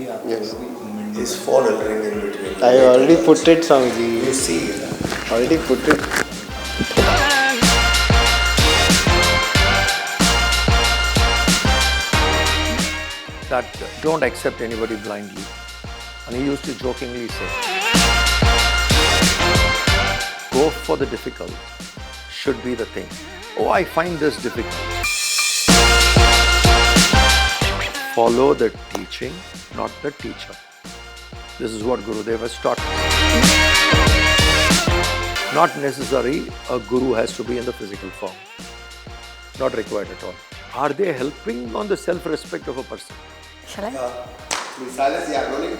Yes. His phone will ring in between. I already put it, Swamiji. You see it. Already put it. That don't accept anybody blindly. And he used to jokingly say, go for the difficult should be the thing. Oh, I find this difficult. Follow the teaching, not the teacher. This is what Gurudev has taught us. Not necessary a guru has to be in the physical form. Not required at all. Are they helping on the self-respect of a person? Shall I? Please silence, yeah, rolling.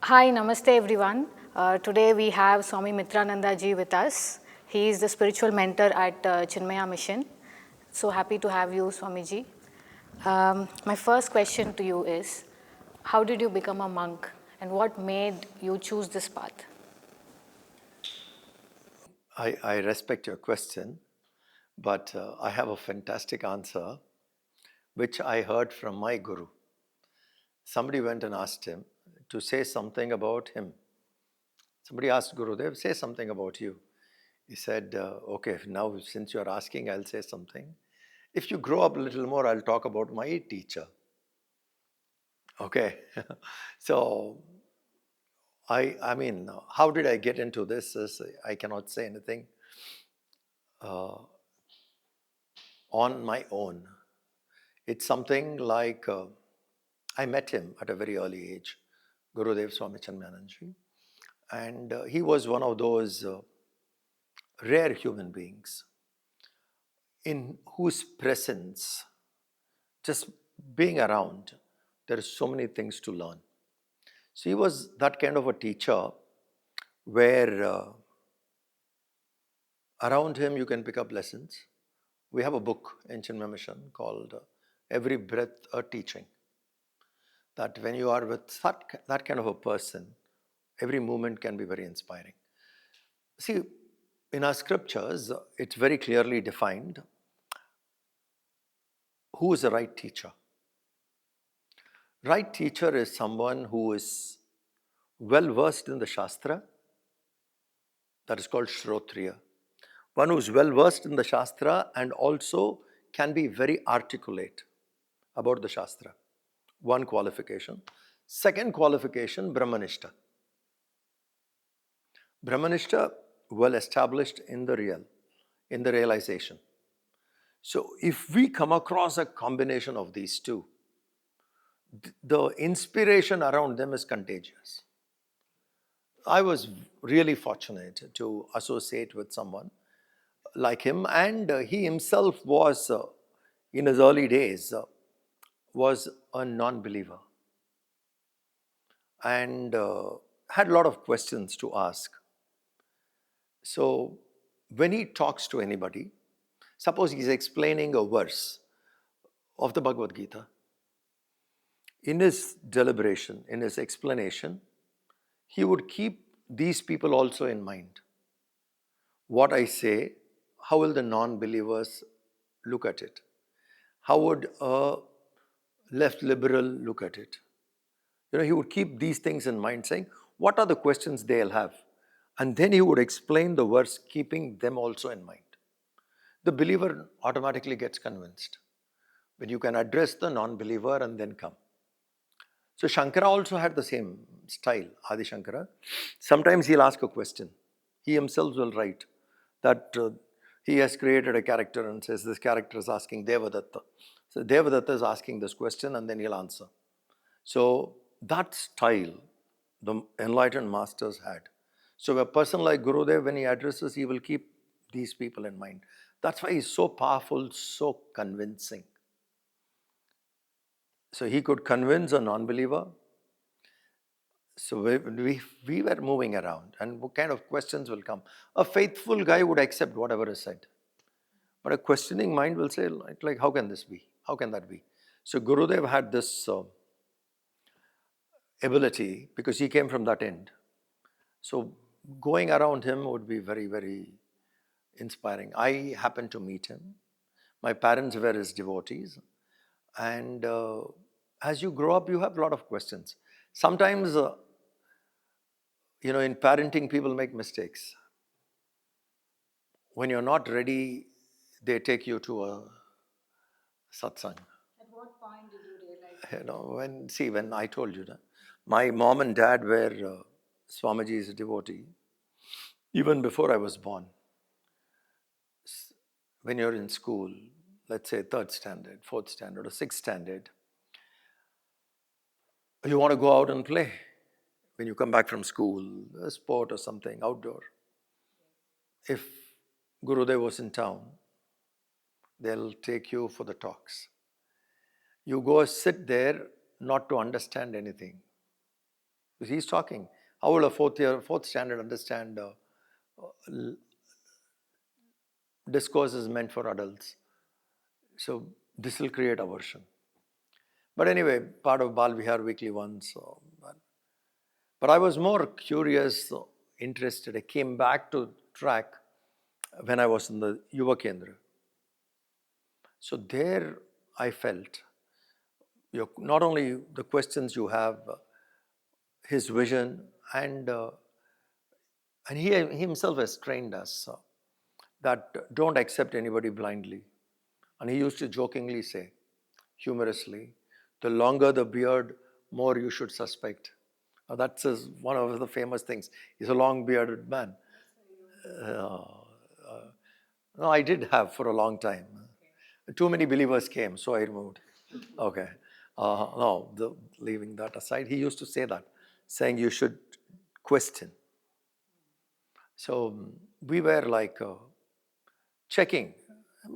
Hi, namaste everyone. Today we have Swami Mitrananda ji with us. He is the spiritual mentor at Chinmaya Mission. So happy to have you, Swami ji. My first question to you is, how did you become a monk and what made you choose this path? I respect your question, but I have a fantastic answer, which I heard from my guru. Somebody went and asked him to say something about him. Somebody asked Gurudev, say something about you. He said, okay, now since you're asking, I'll say something. If you grow up a little more, I'll talk about my teacher. Okay. So, I mean, how did I get into this? I cannot say anything on my own. It's something like I met him at a very early age, Gurudev Swami Chanmyananji. And he was one of those rare human beings in whose presence, just being around, there are so many things to learn. So he was that kind of a teacher where around him you can pick up lessons. We have a book in Chinmaya Mission called Every Breath a Teaching. That when you are with that kind of a person, every moment can be very inspiring. See, in our scriptures, it's very clearly defined who is the right teacher. Right teacher is someone who is well versed in the Shastra, that is called Shrotriya. One who is well versed in the Shastra and also can be very articulate about the Shastra. One qualification. Second qualification, Brahmanishta. Brahmanishta, well established in the realization. So if we come across a combination of these two, the inspiration around them is contagious. I was really fortunate to associate with someone like him, and he himself was, in his early days, was a non-believer and had a lot of questions to ask. So when he talks to anybody, suppose he's explaining a verse of the Bhagavad Gita, in his deliberation, in his explanation, he would keep these people also in mind. What I say, how will the non-believers look at it? How would a left liberal look at it? He would keep these things in mind, saying, what are the questions they'll have? And then he would explain the verse, keeping them also in mind. The believer automatically gets convinced. when you can address the non-believer and then come. So Shankara also had the same style, Adi Shankara. Sometimes he'll ask a question. He himself will write that he has created a character and says this character is asking Devadatta. So Devadatta is asking this question and then he'll answer. So that style the enlightened masters had. So a person like Gurudev, when he addresses, he will keep these people in mind. That's why he's so powerful, so convincing. So he could convince a non-believer. So we were moving around, and what kind of questions will come? A faithful guy would accept whatever is said. But a questioning mind will say, like how can this be? How can that be? So Gurudev had this ability because he came from that end. So going around him would be very, very inspiring. I happened to meet him. My parents were his devotees. And as you grow up, you have a lot of questions. Sometimes, in parenting, people make mistakes. When you're not ready, they take you to a satsang. At what point did you realize? When I told you that, my mom and dad were Swamiji's devotee, even before I was born. When you're in school, let's say 3rd standard, 4th standard, or 6th standard, you want to go out and play. When you come back from school, a sport or something, outdoor. If Gurudev was in town, they'll take you for the talks. You go sit there not to understand anything. Because he's talking. How will a 4th standard understand discourse is meant for adults? So this will create aversion. But anyway, part of Bal Vihar weekly once. But I was more curious, interested. I came back to track when I was in the Yuva Kendra. So there I felt, not only the questions you have, his vision, and he himself has trained us that don't accept anybody blindly. And he used to jokingly say, humorously, the longer the beard, more you should suspect. That's one of the famous things. He's a long-bearded man. No, I did have for a long time. Too many believers came, so I removed. Okay. Leaving that aside, he used to say that, saying you should question. So we were like checking.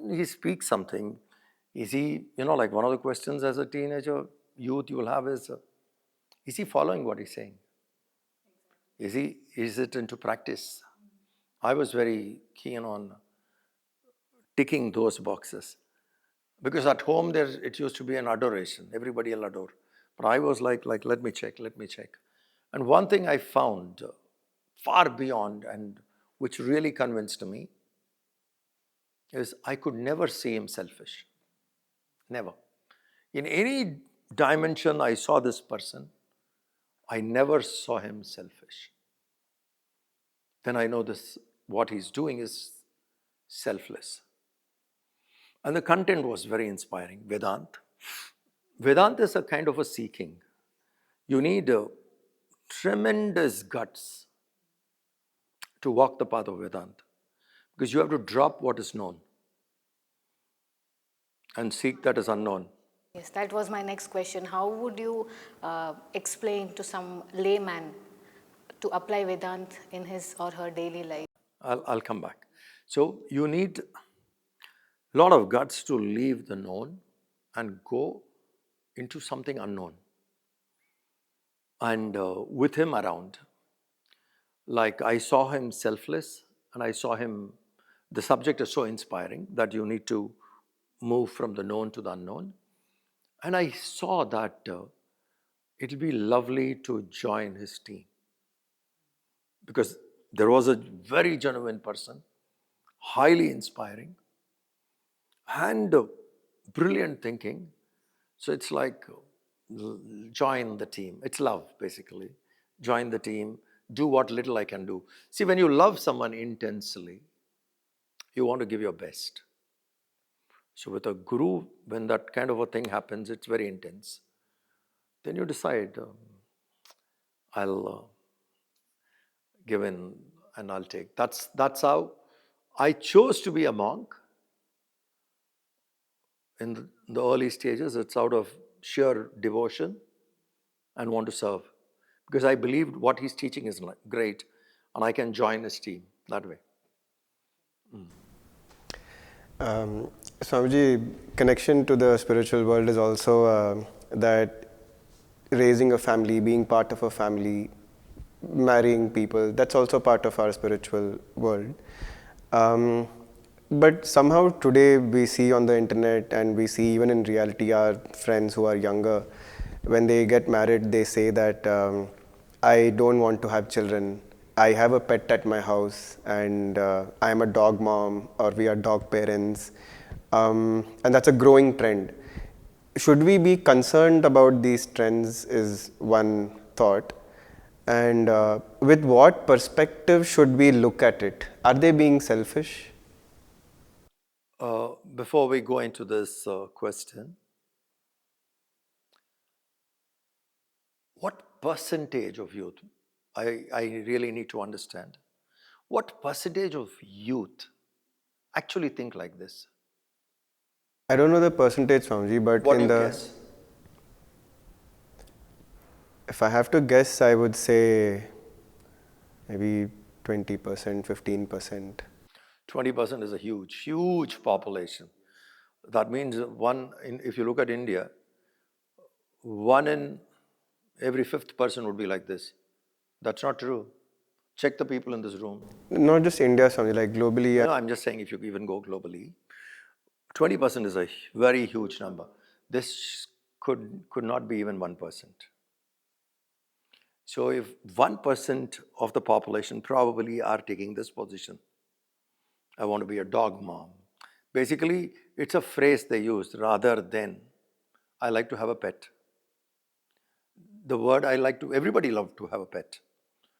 He speaks something. Is he, like one of the questions as a teenager, youth you will have is he following what he's saying? Is it into practice? I was very keen on ticking those boxes. Because at home it used to be an adoration. Everybody will adore. But I was like let me check. And one thing I found far beyond and which really convinced me is I could never see him selfish. Never. In any dimension I saw this person, I never saw him selfish. Then I know what he's doing is selfless. And the content was very inspiring. Vedanta. Vedanta is a kind of a seeking. You need tremendous guts to walk the path of Vedanta. Because you have to drop what is known and seek that is unknown. Yes, that was my next question. How would you explain to some layman to apply Vedanta in his or her daily life? I'll come back. So you need a lot of guts to leave the known and go into something unknown. And with him around, like I saw him selfless, and I saw him, the subject is so inspiring that you need to move from the known to the unknown. And I saw that it'll be lovely to join his team. Because there was a very genuine person, highly inspiring, and brilliant thinking. So it's like join the team. It's love, basically. Join the team. Do what little I can do. See, when you love someone intensely, you want to give your best. So with a guru, when that kind of a thing happens, it's very intense. Then you decide, I'll give in and I'll take. That's how I chose to be a monk in the early stages. It's out of sheer devotion and want to serve. Because I believed what he's teaching is great and I can join his team that way. Swamiji, connection to the spiritual world is also that raising a family, being part of a family, marrying people, that's also part of our spiritual world. But somehow today we see on the internet and we see even in reality our friends who are younger, when they get married, they say that I don't want to have children. I have a pet at my house and I am a dog mom or we are dog parents. And that's a growing trend. Should we be concerned about these trends is one thought. And with what perspective should we look at it? Are they being selfish? Before we go into this question, what percentage of youth, I really need to understand, what percentage of youth actually think like this? I don't know the percentage, Swamiji, but What do you guess? if I have to guess, I would say maybe 20%, 15%. 20% is a huge, huge population. That means if you look at India, 1 in every 5th person would be like this. That's not true. Check the people in this room. Not just India, Swamiji, like globally. No, I'm just saying if you even go globally, 20% is a very huge number. This could not be even 1%. So if 1% of the population probably are taking this position, I want to be a dog mom. Basically, it's a phrase they use rather than I like to have a pet. The word everybody loves to have a pet.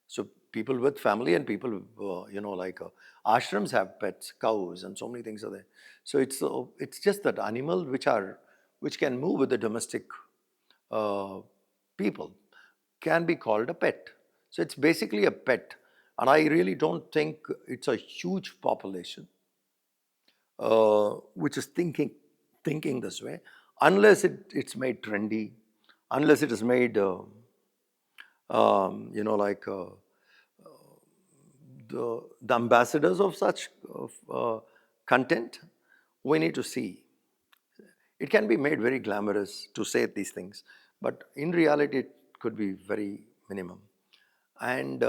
So people with family and people, ashrams have pets, cows, and so many things are there. So it's just that animal which can move with the domestic people can be called a pet. So it's basically a pet. And I really don't think it's a huge population which is thinking this way, unless it's made trendy, unless it is made, the ambassadors of such content, we need to see. It can be made very glamorous to say these things, but in reality, it could be very minimum. And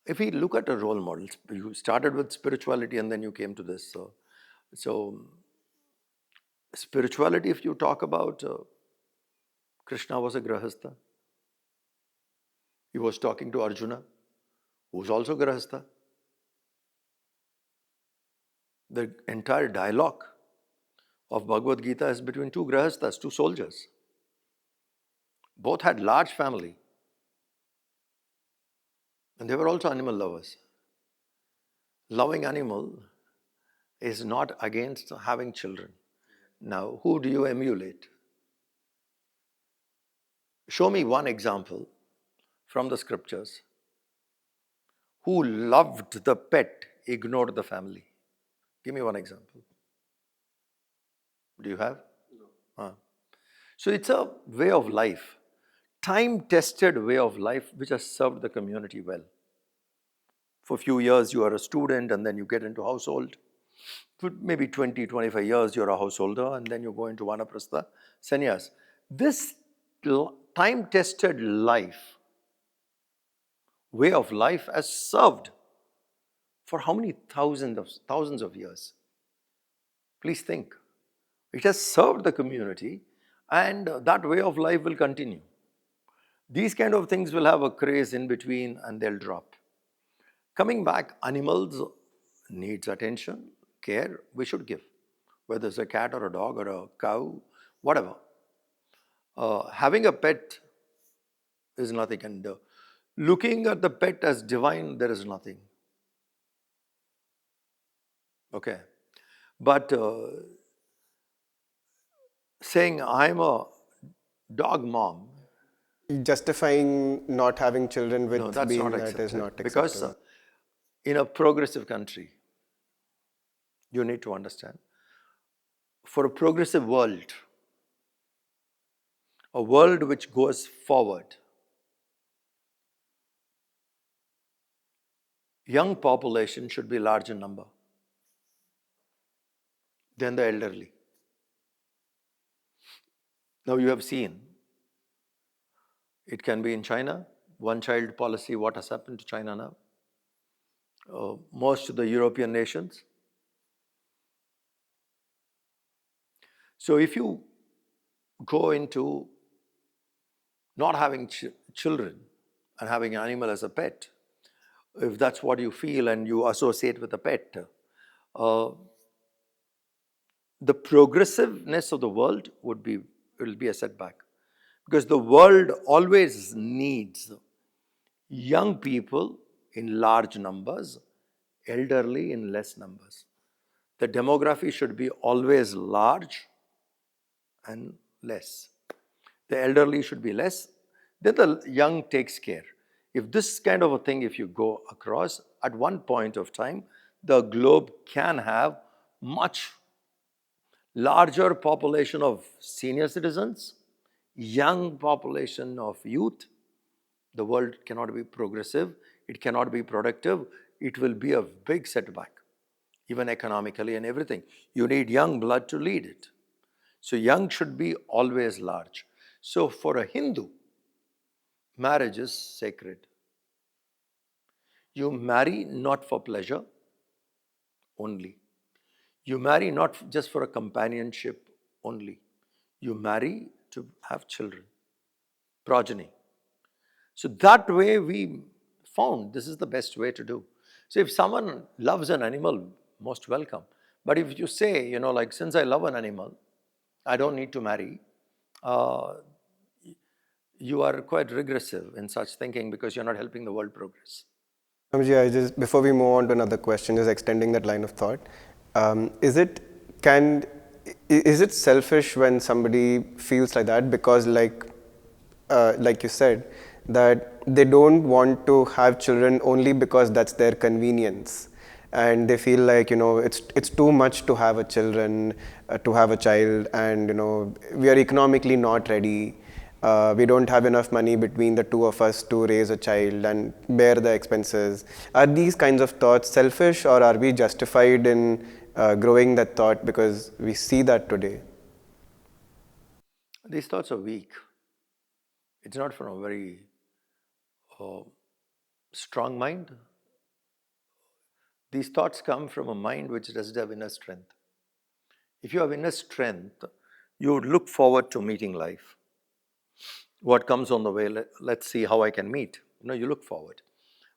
if we look at a role model, you started with spirituality and then you came to this. So spirituality, if you talk about, Krishna was a grahastha. He was talking to Arjuna, who was also grahastha. The entire dialogue of Bhagavad Gita is between two grahasthas, two soldiers. Both had large family. And they were also animal lovers. Loving animal is not against having children. Now, who do you emulate? Show me one example from the scriptures who loved the pet, ignored the family. Give me one example. Do you have? No. So it's a way of life, time-tested way of life which has served the community well. For a few years you are a student and then you get into household. For maybe 20, 25 years you're a householder and then you go into vanaprastha, sannyas. This time-tested life, way of life has served for how many thousands of years? Please think. It has served the community and that way of life will continue. These kind of things will have a craze in between and they'll drop. Coming back, animals needs attention, care, we should give. Whether it's a cat or a dog or a cow, whatever. Having a pet is nothing, and looking at the pet as divine, there is nothing. Okay. But saying I'm a dog mom, Justifying not having children with no, that's not being that is accepted. not Because acceptable. in a progressive country, you need to understand, for a progressive world, a world which goes forward, young population should be large in number than the elderly. Now you have seen, it can be in China, one child policy, what has happened to China now? Most of the European nations. So if you go into not having children and having an animal as a pet, if that's what you feel and you associate with a pet, the progressiveness of the world will be a setback. Because the world always needs young people in large numbers, elderly in less numbers. The demography should be always large and less. The elderly should be less, then the young takes care. If this kind of a thing, if you go across, at one point of time, the globe can have much larger population of senior citizens, young population of youth. The world cannot be progressive, it cannot be productive, it will be a big setback, even economically and everything. You need young blood to lead it. So young should be always large. So for a Hindu, marriage is sacred. You marry not for pleasure only. You marry not just for a companionship only. You marry to have children, progeny. So that way we found this is the best way to do. So if someone loves an animal, most welcome. But if you say, like, since I love an animal, I don't need to marry, you are quite regressive in such thinking because you're not helping the world progress. Swamiji, before we move on to another question, just extending that line of thought, is it can is it selfish when somebody feels like that? Because like you said, that they don't want to have children only because that's their convenience, and they feel like it's too much to have a children, to have a child, and we are economically not ready. We don't have enough money between the two of us to raise a child and bear the expenses. Are these kinds of thoughts selfish, or are we justified in growing that thought because we see that today? These thoughts are weak. It's not from a very strong mind. These thoughts come from a mind which doesn't have inner strength. If you have inner strength, you would look forward to meeting life. What comes on the way, let's see how I can meet. You look forward.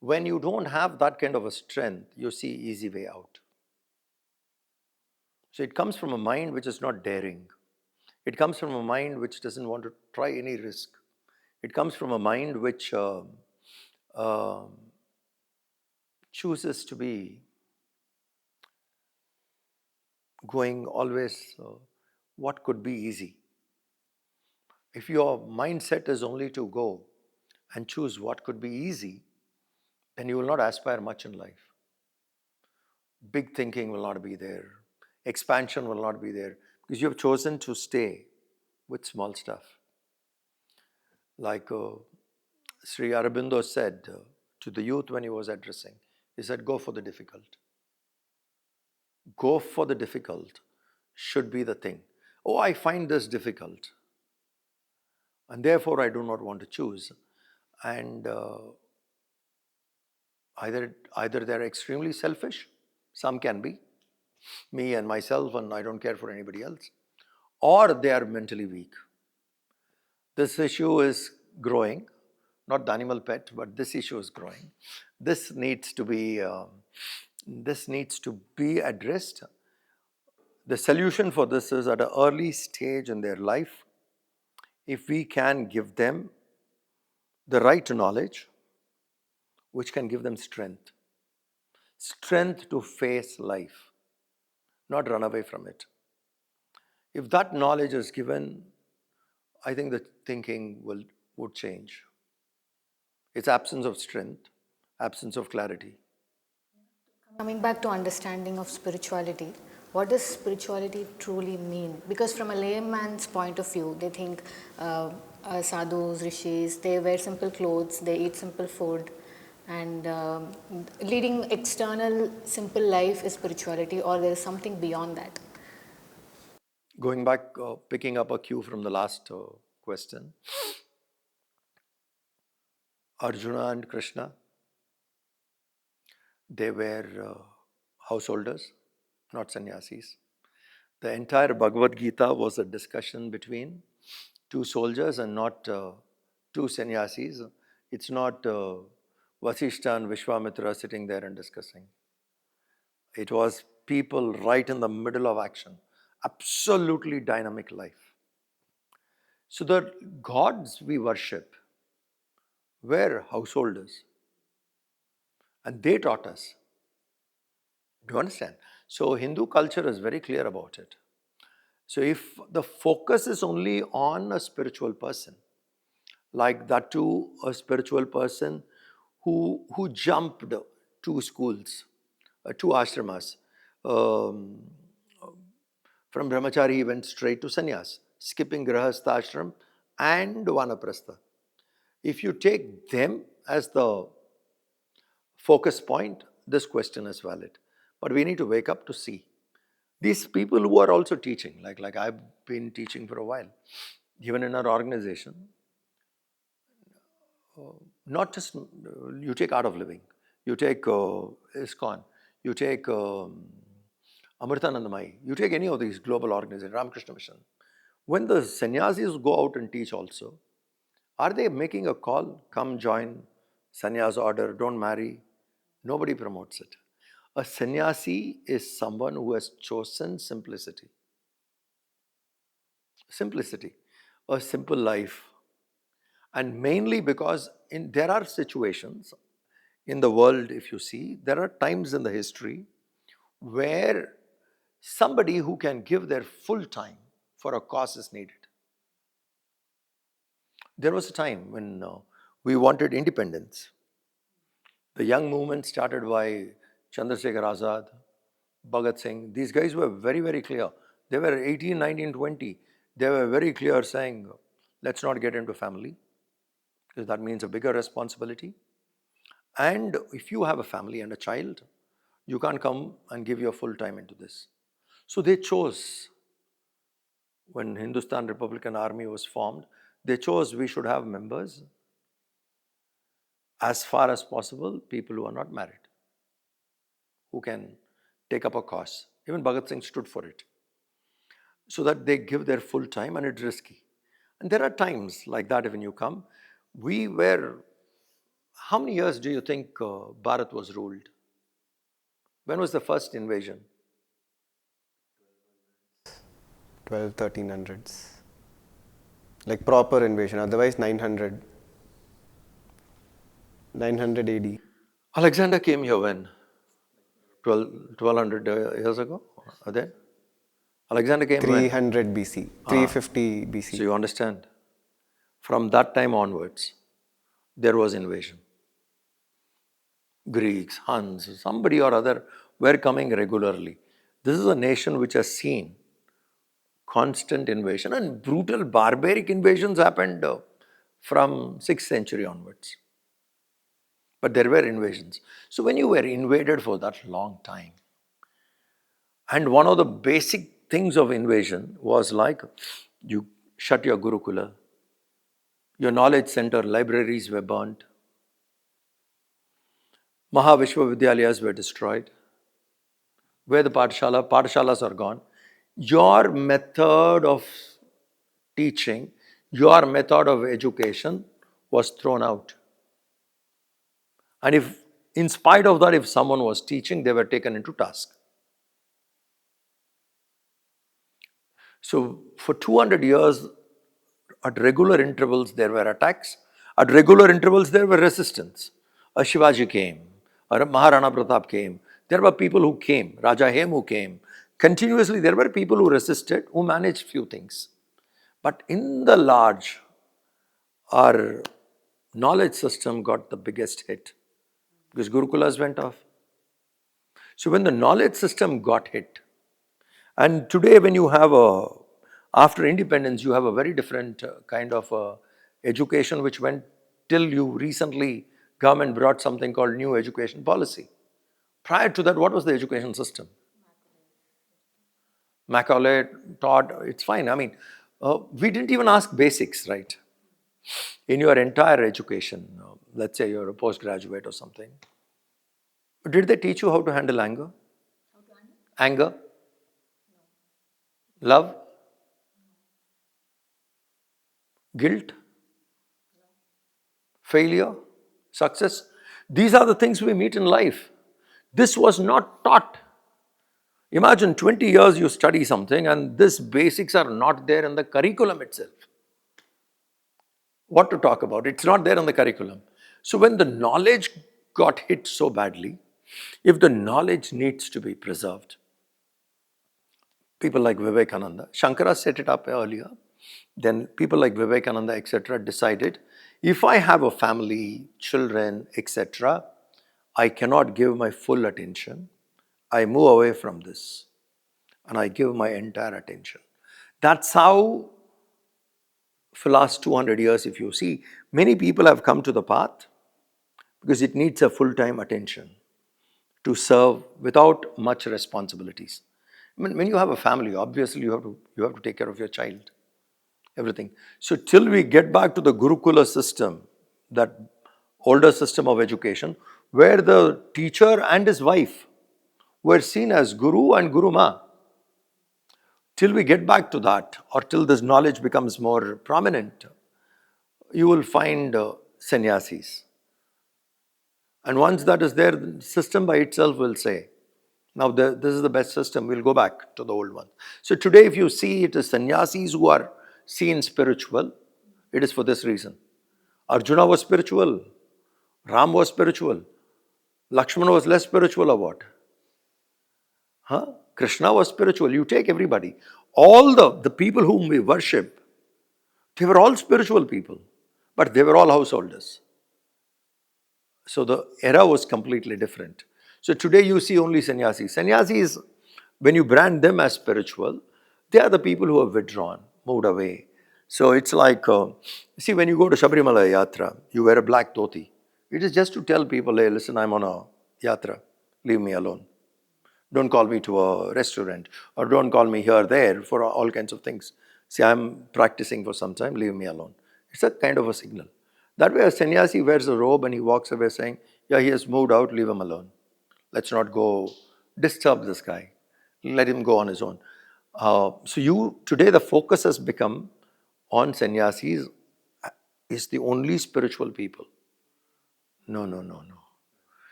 When you don't have that kind of a strength, you see easy way out. So it comes from a mind which is not daring. It comes from a mind which doesn't want to try any risk. It comes from a mind which chooses to be going always what could be easy. If your mindset is only to go and choose what could be easy, then you will not aspire much in life. Big thinking will not be there. Expansion will not be there because you have chosen to stay with small stuff. Like Sri Aurobindo said to the youth when he was addressing, he said, go for the difficult. Go for the difficult should be the thing. Oh, I find this difficult, and therefore I do not want to choose. And either they're extremely selfish, some can be, me and myself, and I don't care for anybody else, or they are mentally weak. This issue is growing, not the animal pet, but this issue is growing. This needs to be addressed. The solution for this is at an early stage in their life, if we can give them the right knowledge, which can give them strength to face life. not run away from it. If that knowledge is given, I think the thinking would change. It's absence of strength, absence of clarity. Coming back to understanding of spirituality, what does spirituality truly mean? Because from a layman's point of view, they think sadhus, rishis, they wear simple clothes, they eat simple food, and leading external simple life is spirituality, or there is something beyond that. Going back, picking up a cue from the last question, Arjuna and Krishna, they were householders, not sannyasis. The entire Bhagavad Gita was a discussion between two soldiers and not two sannyasis. It's not Vasishtha and Vishwamitra sitting there and discussing. It was people right in the middle of action, absolutely dynamic life. So the gods we worship were householders, and they taught us. Do you understand? So Hindu culture is very clear about it. So if the focus is only on a spiritual person, like that too a spiritual person who jumped two schools, two ashramas, from brahmachari he went straight to sannyas, skipping grahastha ashram and vanaprastha. If you take them as the focus point, this question is valid. But we need to wake up to see. These people who are also teaching, like I've been teaching for a while, even in our organization, not just, you take Art of Living, you take ISKCON, you take Amritanandamai, you take any of these global organizations, Ramakrishna Mission. When the sannyasis go out and teach also, are they making a call, come join sannyas order, don't marry? Nobody promotes it. A sannyasi is someone who has chosen simplicity. Simplicity, a simple life. And mainly because there are situations in the world, if you see, there are times in the history where somebody who can give their full time for a cause is needed. There was a time when we wanted independence. The young movement started by Chandrasekhar Azad, Bhagat Singh. These guys were very, very clear. They were 18, 19, 20. They were very clear saying, let's not get into family, because that means a bigger responsibility. And if you have a family and a child, you can't come and give your full time into this. So they chose, when Hindustan Republican Army was formed, they chose we should have members, as far as possible, people who are not married, who can take up a cause. Even Bhagat Singh stood for it. So that they give their full time, and it's risky. And there are times like that when you come. We were, how many years do you think Bharat was ruled? When was the first invasion? 1300s. Like proper invasion, otherwise 900 AD. Alexander came here when? 1200 years ago? Are they? Alexander came 300 BC, 350 BC. So you understand, from that time onwards, there was invasion. Greeks, Huns, somebody or other were coming regularly. This is a nation which has seen constant invasion, and brutal barbaric invasions happened from 6th century onwards. But there were invasions. So when you were invaded for that long time, and one of the basic things of invasion was like, you shut your Gurukula, your knowledge center, libraries were burnt, Mahavishwavidyaliyas were destroyed. Where the Pathshalas are gone. Your method of teaching, your method of education was thrown out. And if, in spite of that, if someone was teaching, they were taken into task. So for 200 years, at regular intervals, there were attacks. At regular intervals, there were resistance. A Shivaji came, or a Maharana Pratap came. There were people who came, Raja Hemu came. Continuously, there were people who resisted, who managed few things. But in the large, our knowledge system got the biggest hit because Gurukulas went off. So when the knowledge system got hit, and today when you have after independence, you have a very different kind of education which went till you recently, government brought something called new education policy. Prior to that, what was the education system? Macaulay taught, it's fine. I mean, we didn't even ask basics, right? In your entire education, let's say you're a postgraduate or something, did they teach you how to handle anger? Anger? Love? Guilt? Failure? Success? These are the things we meet in life. This was not taught. Imagine 20 years you study something and these basics are not there in the curriculum itself. What to talk about? It's not there in the curriculum. So when the knowledge got hit so badly, if the knowledge needs to be preserved, people like Vivekananda, Shankara set it up earlier, then people like Vivekananda, etc., decided, if I have a family, children, etc., I cannot give my full attention. I move away from this and I give my entire attention. That's how, for the last 200 years, if you see, many people have come to the path because it needs a full-time attention to serve without much responsibilities. I mean, when you have a family, obviously you have to take care of your child, everything. So till we get back to the Gurukula system, that older system of education, where the teacher and his wife were seen as Guru and Guru Ma, till we get back to that, or till this knowledge becomes more prominent, you will find sannyasis. And once that is there, the system by itself will say, now this is the best system, we'll go back to the old one. So today if you see, it is sannyasis who are seen spiritual. It is for this reason. Arjuna was spiritual. Ram was spiritual. Lakshmana was less spiritual or what? Huh? Krishna was spiritual. You take everybody. All the people whom we worship, they were all spiritual people. But they were all householders. So the era was completely different. So today you see only sannyasis. Sannyasis, when you brand them as spiritual, they are the people who have withdrawn, moved away. So it's like, see, when you go to Shabarimala Yatra, you wear a black dhoti. It is just to tell people, hey, listen, I'm on a yatra. Leave me alone. Don't call me to a restaurant, or don't call me here, there, for all kinds of things. See, I'm practicing for some time, leave me alone. It's a kind of a signal. That way a sannyasi wears a robe and he walks away saying, yeah, he has moved out, leave him alone. Let's not go disturb this guy. Let him go on his own. Today the focus has become on sannyasis is the only spiritual people. No.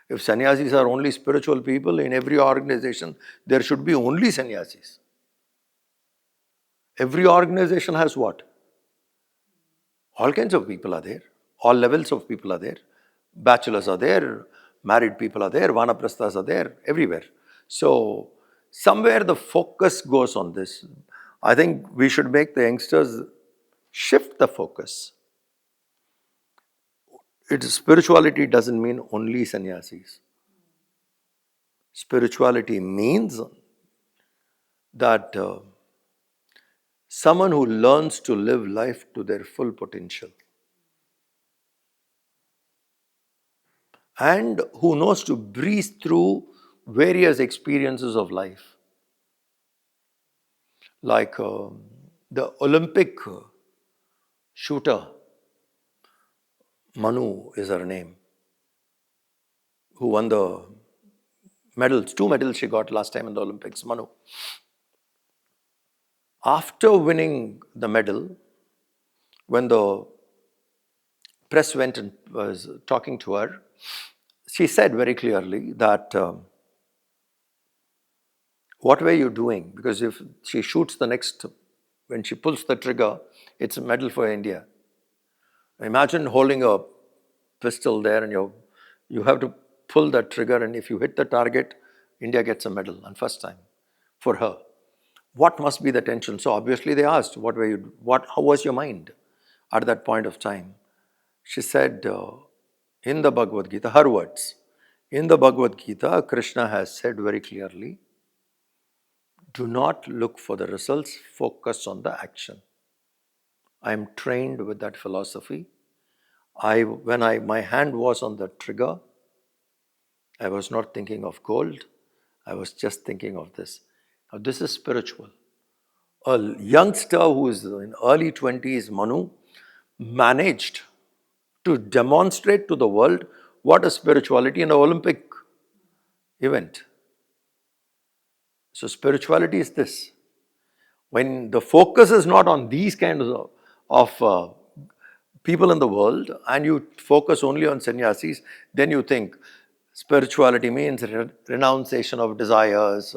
If sannyasis are only spiritual people, in every organization, there should be only sannyasis. Every organization has what? All kinds of people are there. All levels of people are there. Bachelors are there. Married people are there. Vanaprasthas are there. Everywhere. So, somewhere the focus goes on this. I think we should make the youngsters shift the focus. Spirituality doesn't mean only sannyasis. Spirituality means that someone who learns to live life to their full potential and who knows to breeze through various experiences of life. Like the Olympic shooter, Manu is her name, who won the medals, 2 medals she got last time in the Olympics, Manu. After winning the medal, when the press went and was talking to her, she said very clearly that, what were you doing? Because if she shoots the next, when she pulls the trigger, it's a medal for India. Imagine holding a pistol there and you have to pull that trigger, and if you hit the target, India gets a medal, and first time. for her. What must be the tension? So obviously they asked, how was your mind at that point of time? She said, in the Bhagavad Gita, her words, in the Bhagavad Gita, Krishna has said very clearly, do not look for the results, focus on the action. I am trained with that philosophy. My hand was on the trigger, I was not thinking of gold, I was just thinking of this. Now this is spiritual. A youngster who is in early 20s, Manu, managed to demonstrate to the world what is spirituality in an Olympic event. So spirituality is this. When the focus is not on these kinds of people in the world and you focus only on sannyasis, then you think spirituality means renunciation of desires,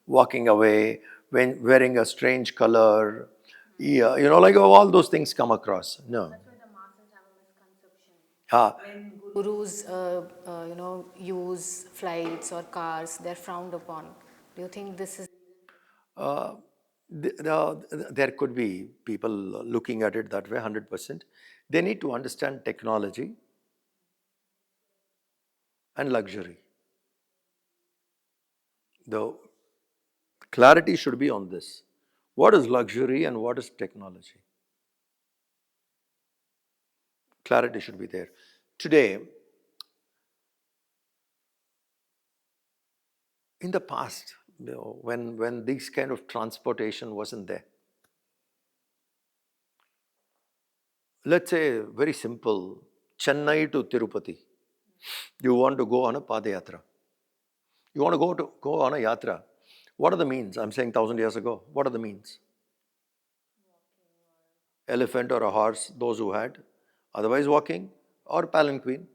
walking away, wearing a strange color, like all those things come across. No. That's why the masses have a misconception. Ah, When gurus, use flights or cars, they're frowned upon. Do you think this is? there could be people looking at it that way, 100%. They need to understand technology and luxury. The clarity should be on this. What is luxury and what is technology? Clarity should be there. Today, in the past, when this kind of transportation wasn't there, let's say very simple, Chennai to Tirupati, you want to go on a Padayatra. You want to go on a yatra. What are the means? I'm saying 1,000 years ago. What are the means? Elephant or a horse, those who had. Otherwise walking or palanquin.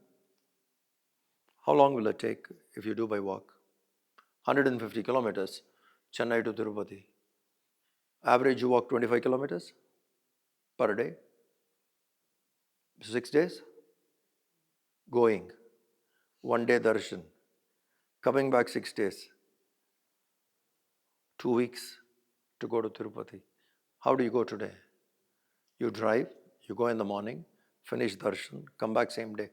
How long will it take if you do by walk? 150 kilometers, Chennai to Tirupati. Average you walk 25 kilometers per day. 6 days. Going. 1 day darshan. Coming back 6 days. 2 weeks to go to Tirupati. How do you go today? You drive, you go in the morning, finish darshan, come back same day.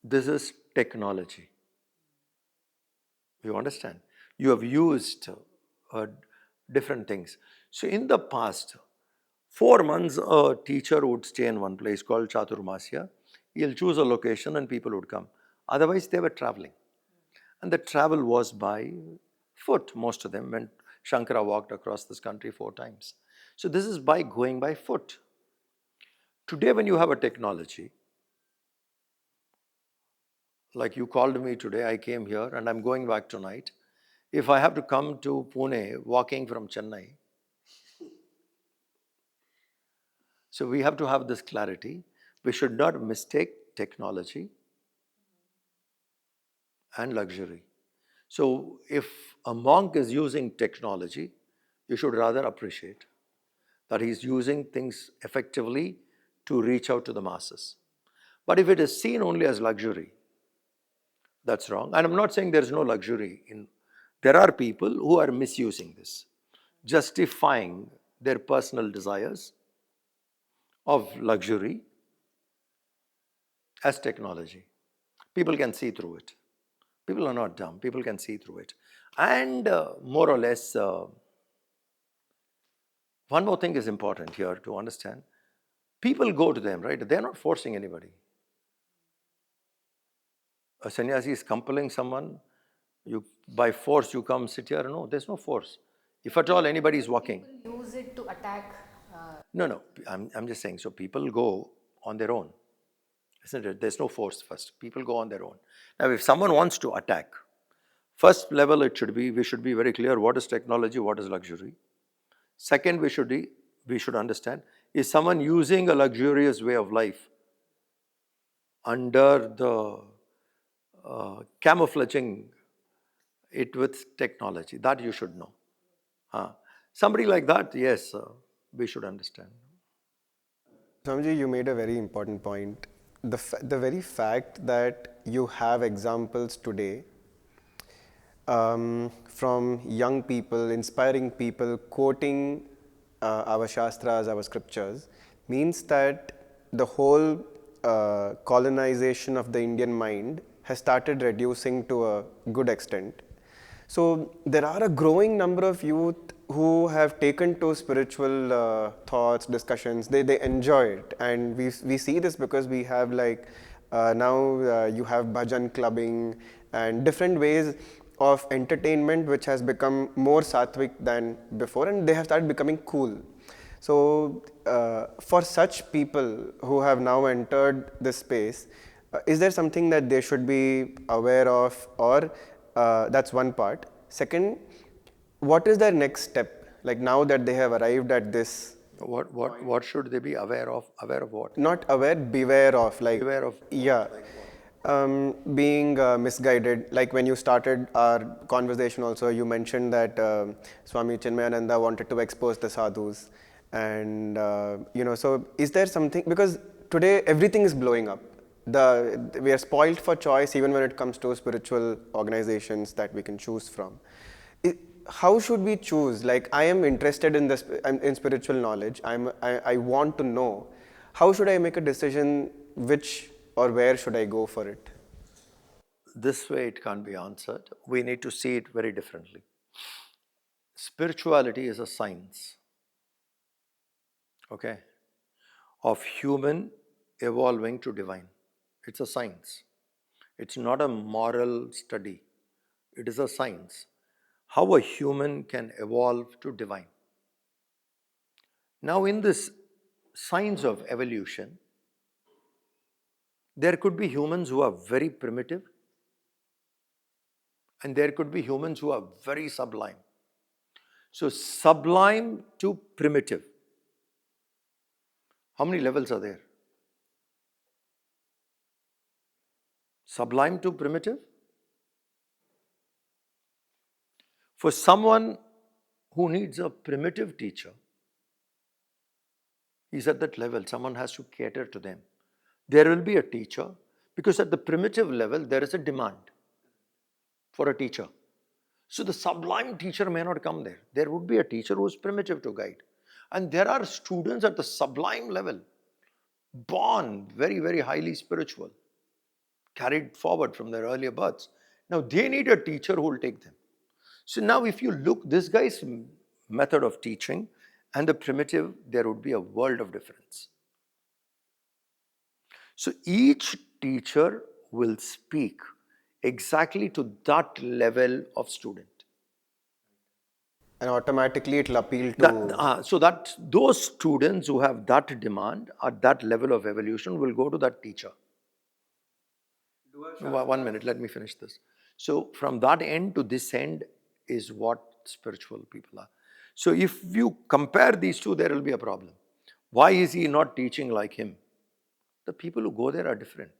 This is technology. You understand? You have used different things. So in the past, 4 months a teacher would stay in one place called Chaturmasya. He'll choose a location and people would come. Otherwise they were traveling. And the travel was by foot, most of them, when Shankara walked across this country 4 times. So this is by going by foot. Today when you have a technology, like you called me today, I came here and I'm going back tonight. If I have to come to Pune walking from Chennai, so we have to have this clarity. We should not mistake technology and luxury. So if a monk is using technology, you should rather appreciate that he's using things effectively to reach out to the masses. But if it is seen only as luxury, that's wrong. And I'm not saying there is no luxury. There are people who are misusing this, justifying their personal desires of luxury as technology. People can see through it. People are not dumb. People can see through it. And more or less, one more thing is important here to understand. People go to them, right? They're not forcing anybody. A sannyasi is compelling someone, by force you come sit here. No, there's no force. If at all anybody is walking. People use it to attack. No, I'm just saying, so people go on their own. Isn't it? There's no force first. People go on their own. Now, if someone wants to attack, first level we should be very clear what is technology, what is luxury. Second, we should understand, is someone using a luxurious way of life under the camouflaging it with technology? That you should know. Somebody like that, yes, we should understand. Swamiji, you made a very important point. The very fact that you have examples today from young people, inspiring people, quoting our shastras, our scriptures, means that the whole colonization of the Indian mind has started reducing to a good extent. So there are a growing number of youth who have taken to spiritual thoughts, discussions. They enjoy it, and we see this because we have like now you have bhajan clubbing and different ways of entertainment which has become more sattvic than before, and they have started becoming cool. So for such people who have now entered this space, is there something that they should be aware of, or that's one part. Second, what is their next step? Like now that they have arrived at this. What should they be aware of? Aware of what? Not aware, beware of. Like Beware of. yeah, being misguided. Like when you started our conversation, also you mentioned that Swami Chinmayananda wanted to expose the sadhus, and So is there something, because today everything is blowing up. We are spoiled for choice even when it comes to spiritual organizations that we can choose from. How should we choose? Like I am interested in in spiritual knowledge. I want to know. How should I make a decision? Which or where should I go for it? This way it can't be answered. We need to see it very differently. Spirituality is a science, okay, of human evolving to divine. It's a science. It's not a moral study. It is a science. How a human can evolve to divine. Now, in this science of evolution, there could be humans who are very primitive, and there could be humans who are very sublime. So, sublime to primitive. How many levels are there? Sublime to primitive? For someone who needs a primitive teacher, he's at that level. Someone has to cater to them. There will be a teacher, because at the primitive level, there is a demand for a teacher. So the sublime teacher may not come there. There would be a teacher who is primitive to guide. And there are students at the sublime level, born very, very highly spiritual, carried forward from their earlier births. Now they need a teacher who will take them. So now if you look, this guy's method of teaching and the primitive, there would be a world of difference. So each teacher will speak exactly to that level of student. And automatically it will appeal to... So that those students who have that demand at that level of evolution will go to that teacher. 1 minute, let me finish this. So from that end to this end is what spiritual people are. So if you compare these two, there will be a problem. Why is he not teaching like him? The people who go there are different.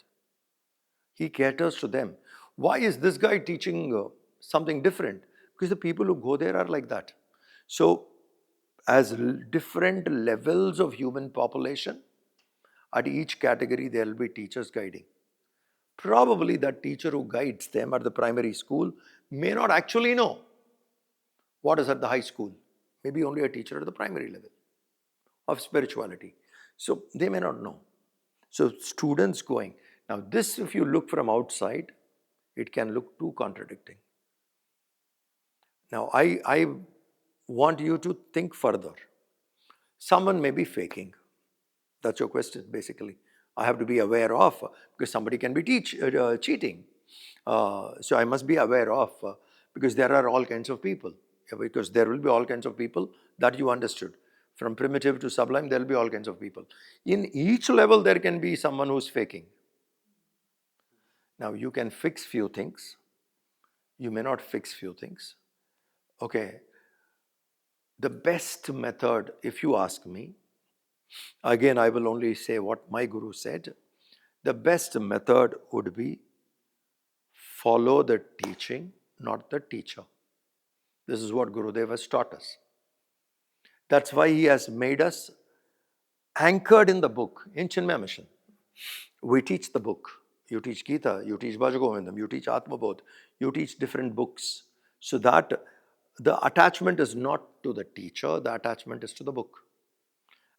He caters to them. Why is this guy teaching something different? Because the people who go there are like that. So as different levels of human population, at each category there will be teachers guiding. Probably that teacher who guides them at the primary school may not actually know what is at the high school. Maybe only a teacher at the primary level of spirituality. So they may not know. So students going. Now this, if you look from outside, it can look too contradicting. Now I want you to think further. Someone may be faking. That's your question basically. I have to be aware of, because somebody can be cheating. So I must be aware of, because there are all kinds of people. Because there will be all kinds of people that you understood. From primitive to sublime, there will be all kinds of people. In each level, there can be someone who's faking. Now, you can fix few things. You may not fix few things. Okay. The best method, if you ask me, again, I will only say what my guru said. The best method would be follow the teaching, not the teacher. This is what Gurudev has taught us. That's why he has made us anchored in the book, in Chinmaya Mission. We teach the book. You teach Gita, you teach Bhagavad Gita, you teach Atma Bodh, you teach different books. So that the attachment is not to the teacher, the attachment is to the book.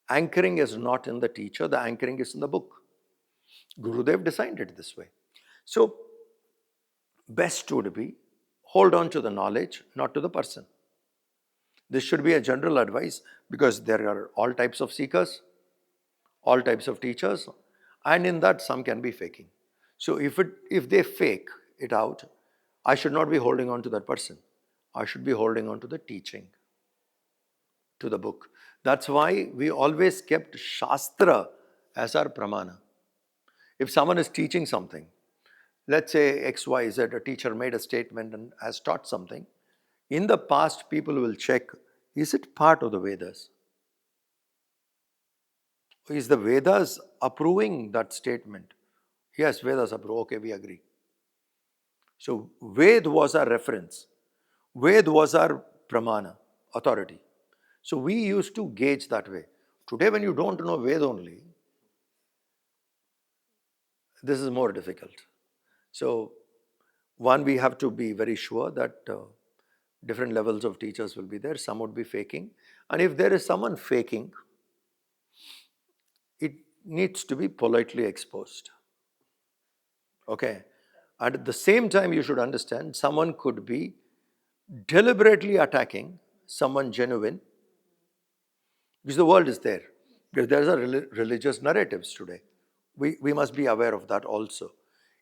Anchoring is not in the teacher, the anchoring is in the book. Gurudev designed it this way. So, best would be hold on to the knowledge, not to the person. This should be a general advice because there are all types of seekers, all types of teachers, and in that some can be faking. So if they fake it out, I should not be holding on to that person. I should be holding on to the teaching, to the book. That's why we always kept Shastra as our pramana. If someone is teaching something, let's say XYZ, a teacher made a statement and has taught something, in the past people will check, is it part of the Vedas? Is the Vedas approving that statement? Yes, Vedas approve. Okay, we agree. So Ved was our reference. Ved was our pramana, authority. So we used to gauge that way. Today when you don't know Ved only, this is more difficult. So one, we have to be very sure that different levels of teachers will be there. Some would be faking. And if there is someone faking, it needs to be politely exposed. Okay. And at the same time, you should understand someone could be deliberately attacking someone genuine because the world is there. Because there are religious narratives today. We must be aware of that also.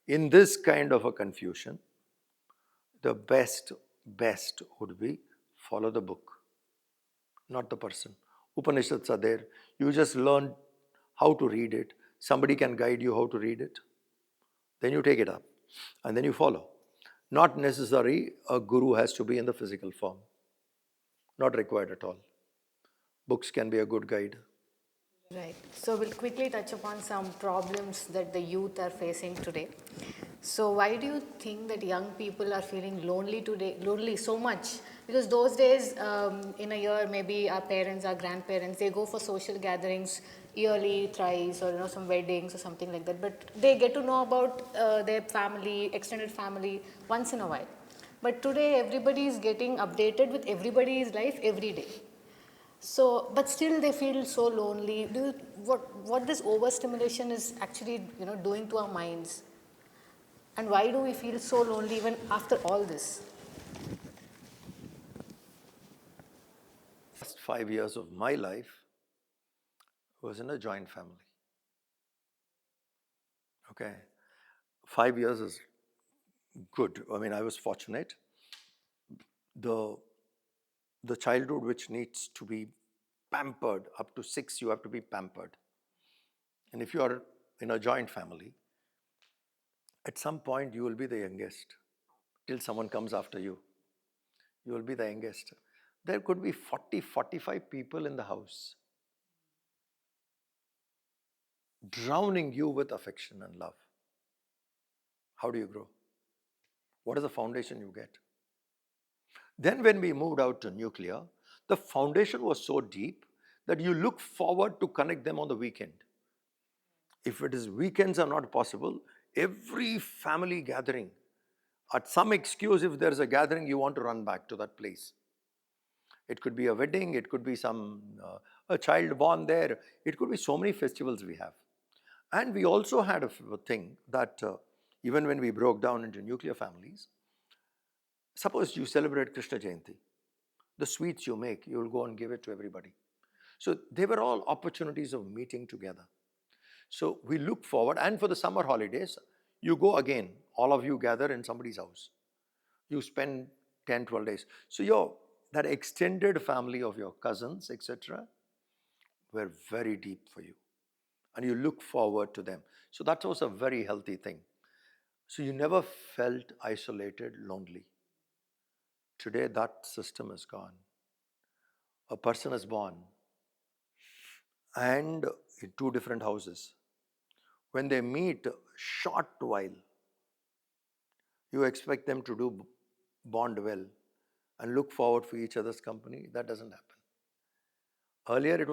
In this kind of a confusion, the best would be follow the book, not the person. Upanishads are there. You just learn how to read it. Somebody can guide you how to read it. Then you take it up and then you follow. Not necessary a guru has to be in the physical form. Not required at all. Books can be a good guide. Right. So we'll quickly touch upon some problems that the youth are facing today. So why do you think that young people are feeling lonely today, lonely so much? Because those days, in a year, maybe our parents, our grandparents, they go for social gatherings yearly, thrice, or some weddings or something like that. But they get to know about their family, extended family, once in a while. But today, everybody is getting updated with everybody's life every day. So, but still they feel so lonely. What this overstimulation is actually, doing to our minds? And why do we feel so lonely even after all this? First 5 years of my life was in a joint family. Okay. 5 years is good. I mean, I was fortunate. The childhood which needs to be pampered, up to 6 you have to be pampered. And if you are in a joint family, at some point you will be the youngest till someone comes after you. You will be the youngest. There could be 40, 45 people in the house drowning you with affection and love. How do you grow? What is the foundation you get? Then when we moved out to nuclear, the foundation was so deep that you look forward to connect them on the weekend. If it is weekends are not possible, every family gathering, at some excuse, if there is a gathering, you want to run back to that place. It could be a wedding, it could be a child born there, it could be so many festivals we have. And we also had a thing that even when we broke down into nuclear families, suppose you celebrate Krishna Jayanti, the sweets you make, you will go and give it to everybody. So they were all opportunities of meeting together. So we look forward, and for the summer holidays, you go again, all of you gather in somebody's house. You spend 10, 12 days. So that extended family of your cousins, etc., were very deep for you. And you look forward to them. So that was a very healthy thing. So you never felt isolated, lonely. Today that system is gone. A person is born and in two different houses. When they meet short while, you expect them to do bond well and look forward for each other's company. That doesn't happen. Earlier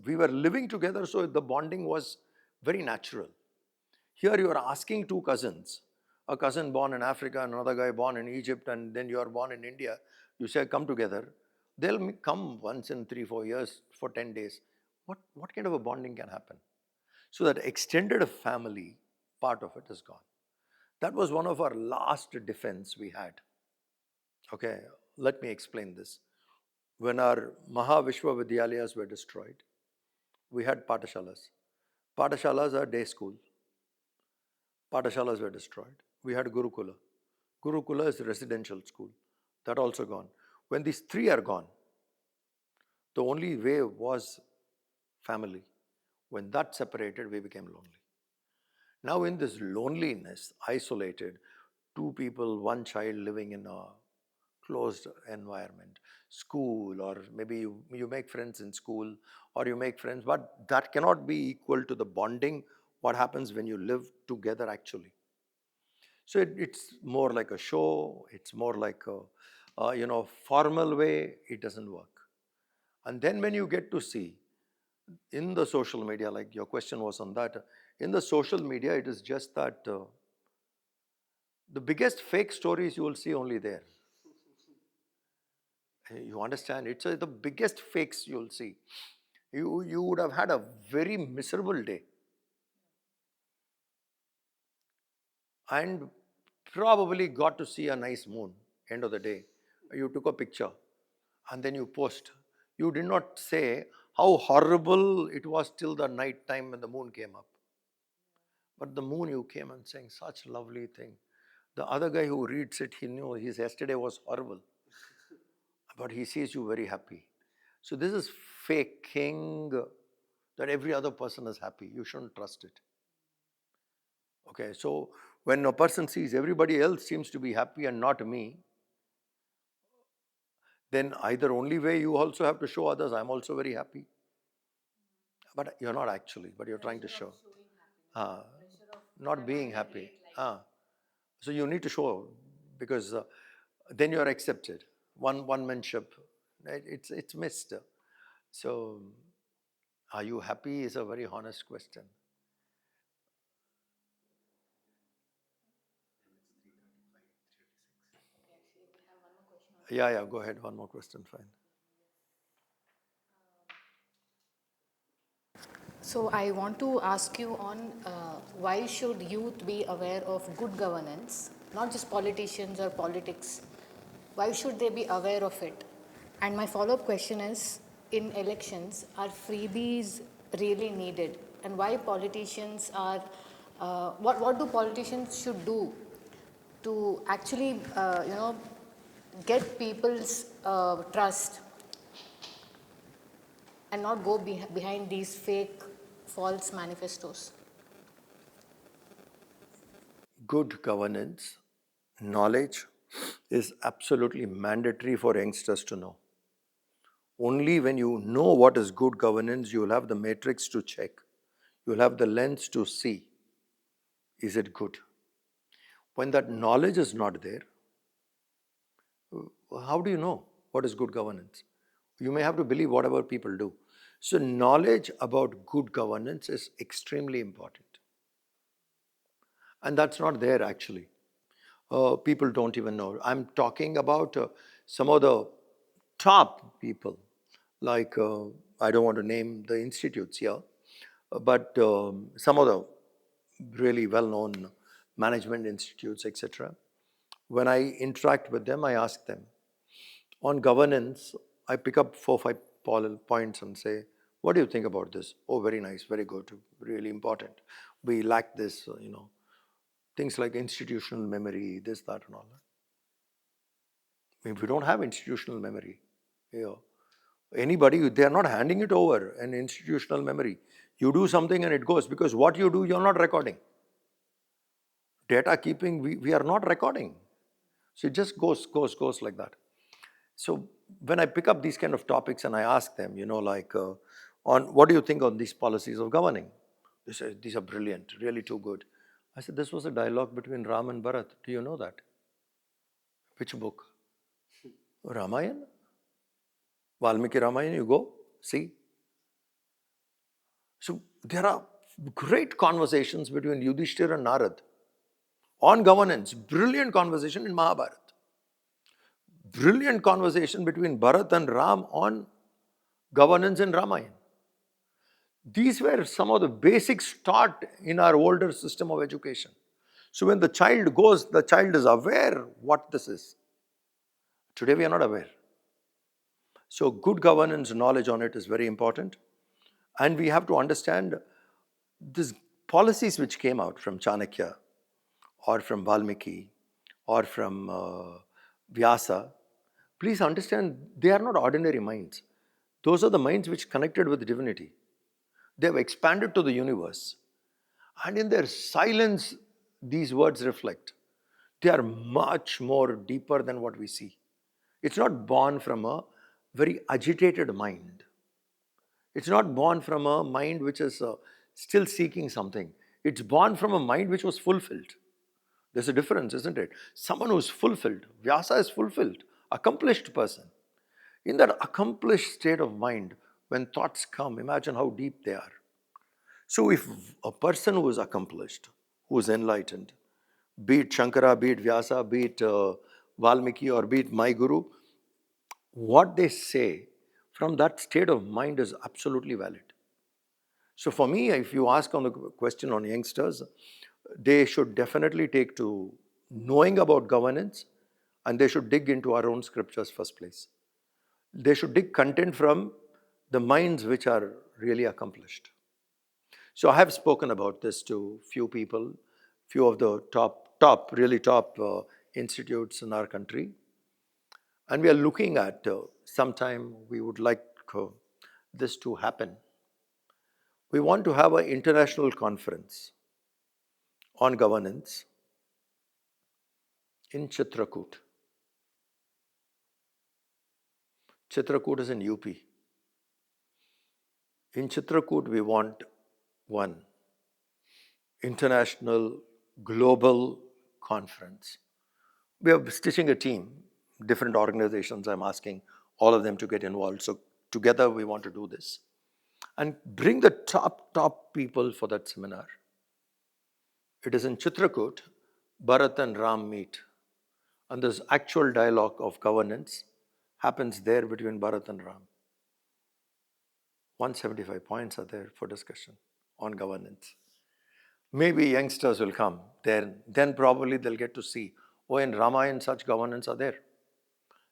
we were living together, so the bonding was very natural. Here you are asking two cousins, a cousin born in Africa, another guy born in Egypt, and then you are born in India. You say, come together. They'll come once in 3-4 years for 10 days. What kind of a bonding can happen? So that extended family part of it is gone. That was one of our last defense we had. Okay, let me explain this. When our Mahavishwa Vidyalayas were destroyed, we had Patashalas. Patashalas are day school. Patashalas were destroyed. We had Gurukula. Gurukula is residential school. That also gone. When these three are gone, the only way was family. When that separated, we became lonely. Now in this loneliness, isolated, two people, one child living in a closed environment, school, or maybe you make friends in school, or you make friends, but that cannot be equal to the bonding, what happens when you live together actually. So it's more like a show, it's more like a formal way, it doesn't work. And then when you get to see in the social media, like your question was on that, in the social media, it is just that the biggest fake stories you will see only there. You understand? It's the biggest fakes you'll see. You would have had a very miserable day. And probably got to see a nice moon, end of the day. You took a picture and then you post. You did not say how horrible it was till the night time when the moon came up. But the moon, you came and saying such lovely thing. The other guy who reads it, he knew his yesterday was horrible. But he sees you very happy. So this is faking that every other person is happy. You shouldn't trust it. Okay, so when a person sees everybody else seems to be happy and not me, then either only way you also have to show others, I'm also very happy. But you're not actually, but you're trying to show. Not being happy. So you need to show, because then you're accepted. One-manship, it's missed. So are you happy is a very honest question. Yeah, go ahead. One more question, fine. So I want to ask you on why should youth be aware of good governance, not just politicians or politics. Why should they be aware of it? And my follow-up question is, in elections, are freebies really needed? And why politicians are, what do politicians should do to actually, get people's trust and not go behind these fake, false manifestos? Good governance, knowledge is absolutely mandatory for youngsters to know. Only when you know what is good governance, you will have the matrix to check. You will have the lens to see, is it good? When that knowledge is not there, how do you know what is good governance? You may have to believe whatever people do. So knowledge about good governance is extremely important. And that's not there actually. People don't even know. I'm talking about some of the top people, like I don't want to name the institutes here, but some of the really well-known management institutes, etc. When I interact with them, I ask them, on governance, I pick up 4-5 points and say, what do you think about this? Oh, very nice, very good, really important. We lack this, things like institutional memory, this, that, and all that. If we don't have institutional memory, anybody, they are not handing it over, an institutional memory. You do something and it goes, because what you do, you're not recording. Data keeping, we are not recording. So it just goes like that. So when I pick up these kind of topics and I ask them, on what do you think on these policies of governing? They say, these are brilliant, really too good. I said, this was a dialogue between Ram and Bharat. Do you know that? Which book? Ramayana? Valmiki Ramayana, you go, see. So there are great conversations between Yudhishthira and Narad on governance. Brilliant conversation in Mahabharata. Brilliant conversation between Bharat and Ram on governance in Ramayana. These were some of the basics taught in our older system of education. So when the child goes, the child is aware what this is. Today we are not aware. So good governance knowledge on it is very important. And we have to understand these policies which came out from Chanakya or from Valmiki or from Vyasa. Please understand, they are not ordinary minds. Those are the minds which connected with divinity. They have expanded to the universe. And in their silence, these words reflect. They are much more deeper than what we see. It's not born from a very agitated mind. It's not born from a mind which is still seeking something. It's born from a mind which was fulfilled. There's a difference, isn't it? Someone who's fulfilled, Vyasa is fulfilled, accomplished person. In that accomplished state of mind, when thoughts come, imagine how deep they are. So if a person who is accomplished, who is enlightened, be it Shankara, be it Vyasa, be it Valmiki, or be it my guru, what they say from that state of mind is absolutely valid. So for me, if you ask on the question on youngsters, they should definitely take to knowing about governance, and they should dig into our own scriptures first place. They should dig content from the minds which are really accomplished. So I have spoken about this to few people, few of the top institutes in our country. And we are looking at sometime we would like this to happen. We want to have an international conference on governance in Chitrakoot. Chitrakoot is in UP. In Chitrakoot, we want one international global conference. We are stitching a team, different organizations. I'm asking all of them to get involved. So together we want to do this. And bring the top people for that seminar. It is in Chitrakoot, Bharat and Ram meet. And this actual dialogue of governance happens there between Bharat and Ram. 175 points are there for discussion on governance. Maybe youngsters will come. Then probably they'll get to see, oh, in Ramayana such governance are there.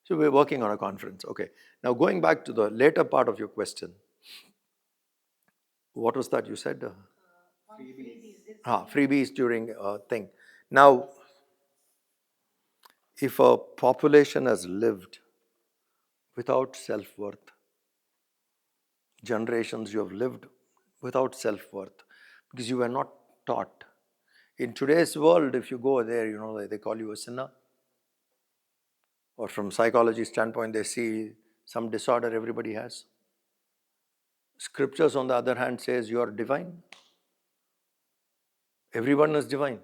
So we're working on a conference. Okay. Now going back to the later part of your question. What was that you said? Freebies during thing. Now, if a population has lived without self-worth, generations you have lived without self-worth, because you were not taught. In today's world, if you go there, they call you a sinner. Or from psychology standpoint, they see some disorder everybody has. Scriptures, on the other hand, says you are divine. Everyone is divine.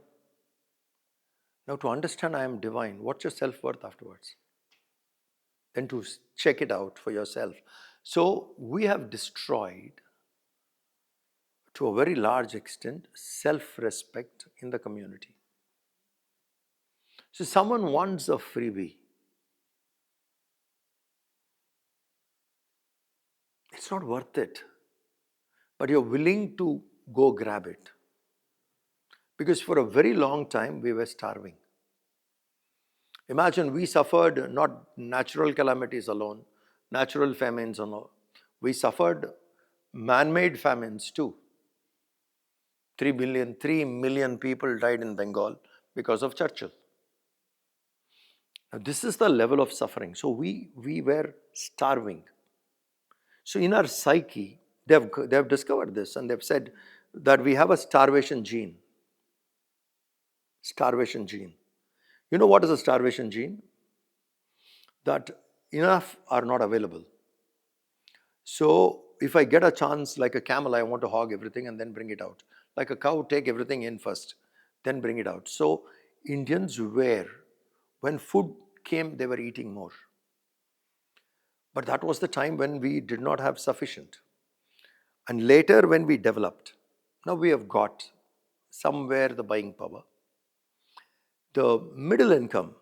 Now, to understand I am divine, what's your self-worth afterwards? Then to check it out for yourself. So, we have destroyed, to a very large extent, self-respect in the community. So, someone wants a freebie. It's not worth it. But you're willing to go grab it. Because for a very long time, we were starving. Imagine we suffered not natural calamities alone, natural famines alone. We suffered man-made famines too. 3 million people died in Bengal because of Churchill. Now, this is the level of suffering. So we were starving. So in our psyche, they have discovered this, and they've said that we have a starvation gene. Starvation gene. You know what is a starvation gene? That enough are not available. So if I get a chance, like a camel, I want to hog everything and then bring it out. Like a cow, take everything in first, then bring it out. So Indians were, when food came, they were eating more. But that was the time when we did not have sufficient. And later when we developed, now we have got somewhere the buying power. the middle income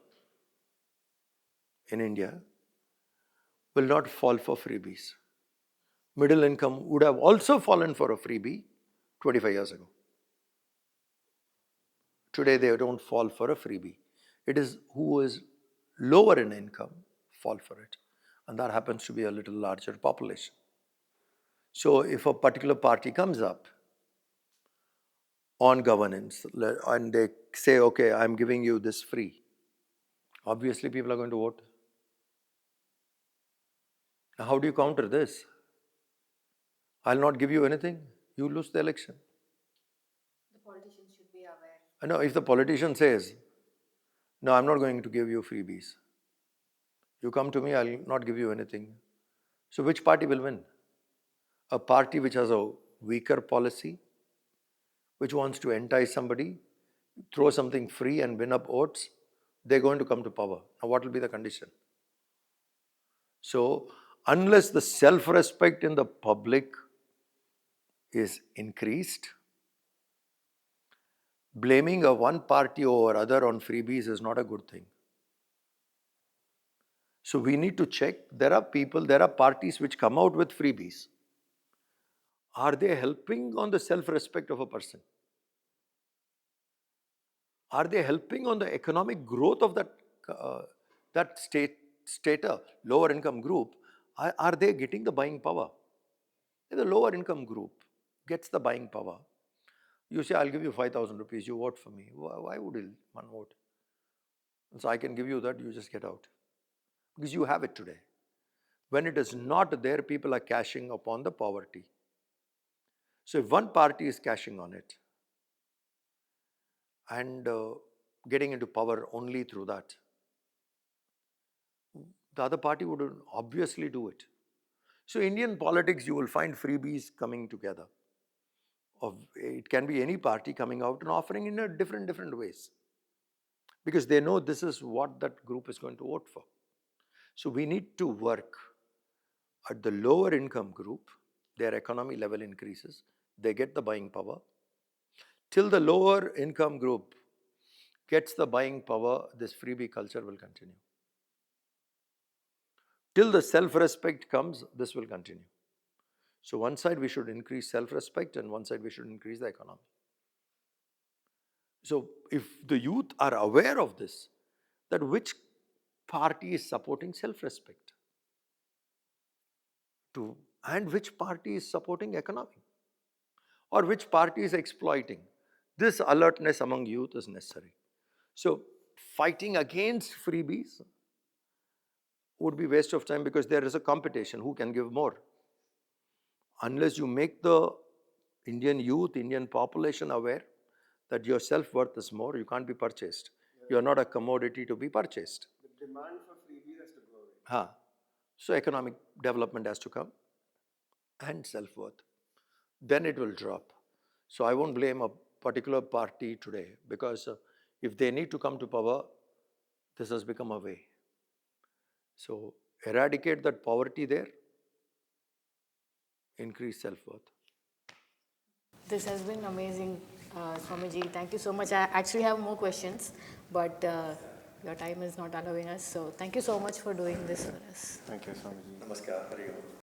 in India will not fall for freebies. Middle income would have also fallen for a freebie 25 years ago. Today they don't fall for a freebie. It is who is lower in income fall for it. And that happens to be a little larger population. So if a particular party comes up on governance and they say, okay, I'm giving you this free, obviously people are going to vote. Now, how do you counter this? I'll not give you anything, you lose the election. The politicians should be aware. No, if the politician says, no, I'm not going to give you freebies. You come to me, I'll not give you anything. So which party will win? A party which has a weaker policy, which wants to entice somebody, throw something free and win up votes, they're going to come to power. Now what will be the condition? So unless the self-respect in the public is increased, blaming a one party over other on freebies is not a good thing. So we need to check, there are parties which come out with freebies. Are they helping on the self-respect of a person? Are they helping on the economic growth of that stater, lower income group? Are they getting the buying power? If the lower income group gets the buying power, you say, I'll give you 5,000 rupees, you vote for me. Why would one vote? So I can give you that, you just get out. Because you have it today. When it is not there, people are cashing upon the poverty. So if one party is cashing on it and getting into power only through that, the other party would obviously do it. So Indian politics, you will find freebies coming together. It can be any party coming out and offering in a different ways. Because they know this is what that group is going to vote for. So we need to work at the lower income group, their economy level increases, they get the buying power. Till the lower income group gets the buying power, this freebie culture will continue. Till the self-respect comes, this will continue. So one side we should increase self-respect and one side we should increase the economy. So if the youth are aware of this, that which party is supporting self-respect and which party is supporting economy or which party is exploiting, this alertness among youth is necessary. So fighting against freebies would be waste of time because there is a competition who can give more. Unless you make the Indian youth, Indian population aware that your self-worth is more, you can't be purchased. You are not a commodity to be purchased. The demand for freebies has to go away. So economic development has to come and self-worth. Then it will drop. So I won't blame a particular party today because if they need to come to power, this has become a way. So eradicate that poverty there, increase self-worth. This has been amazing, Swamiji. Thank you so much. I actually have more questions, but your time is not allowing us. So thank you so much for doing this for us. Thank you, Swamiji. Namaskar. Hari Om.